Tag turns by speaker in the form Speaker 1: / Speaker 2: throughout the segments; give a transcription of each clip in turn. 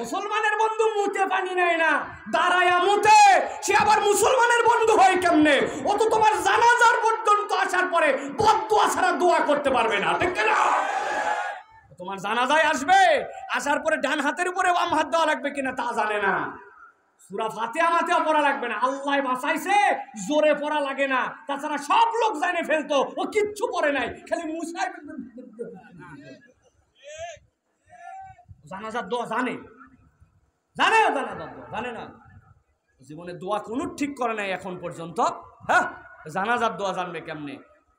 Speaker 1: মুসলমানের বন্ধু মুতে পানি নেয় না, দাঁড়ায়া মুতে, সে আবার মুসলমানের বন্ধু হয় কেমনে? ও তো তোমার জানাজার পর্যন্ত আসার পরে বদদুয়া ছাড়া দোয়া করতে পারবে না, ঠিক না? তোমার জানাজায় আসবে, আসার পরে ডান হাতের উপরে বাম হাত দেওয়া লাগবে কিনা তা জানে না। সূরা ফাতিহা মাতিহা পড়া লাগবে না, আল্লাহ বাঁচাইছে জোরে পড়া লাগে না। তাছাড়া সব লোক জানে ফেলতো, ও কিচ্ছু পড়ে নাই, খালি মুসাই। জানাজার দোয়া জানে, জানে জানাজার দোয়া জানে না? জীবনে দোয়া কোনো ঠিক করে নাই এখন পর্যন্ত। হ্যাঁ, জানাজার দোয়া জানবে কেমনে?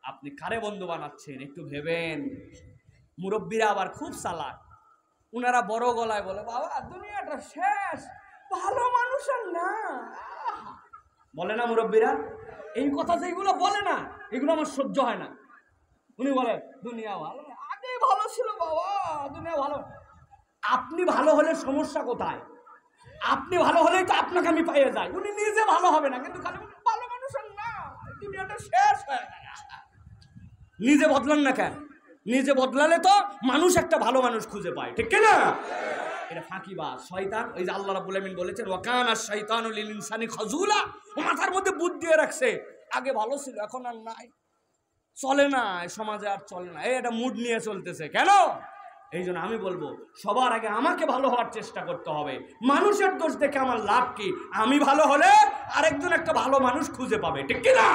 Speaker 1: আপনি কারে বন্ধু বানাচ্ছেন একটু ভেবেন। মুরব্বীরা আবার খুব চালাক, উনারা বড় গলায় বলে, বাবা দুনিয়াটা শেষ, ভালো মানুষ আর না, বলে না মুরব্বীরা? এই কথা যেগুলো বলে না, এগুলো আমার সহ্য হয় না। উনি বলে দুনিয়া ভালো, আগে ভালো ছিল বাবা, দুনিয়া ভালো। আপনি ভালো হলে সমস্যা কোথায়? আপনি ভালো হলেই তো আপনাকে আমি পাইয়ে যাই। উনি নিজে ভালো হবে না, কিন্তু খালি ভালো মানুষ আর না, দুনিয়াটা শেষ হয়ে গেছে। নিজে বদলান না কেন? নিজে বদলালে তো মানুষ একটা ভালো মানুষ খুঁজে পায়, ঠিক না? এটা ফাঁকিবাজ, শয়তান। ওই যে আল্লাহ রাব্বুল আলামিন বলেছেন ওয়াকানা শাইতানু লিল ইনসানি খাজুলা, ও মাথার মধ্যে বুদ্ধি দিয়ে রাখছে আগে ভালো ছিল এখন আর নাই, চলে না, সমাজে আর চলে না, এটা মুড নিয়ে চলতেছে কেন? এই জন্য আমি বলবো সবার আগে আমাকে ভালো হওয়ার চেষ্টা করতে হবে। মানুষের দোষ দেখে আমার লাভ কি? আমি ভালো হলে আরেকজন একটা ভালো মানুষ খুঁজে পাবে, ঠিক কিনা?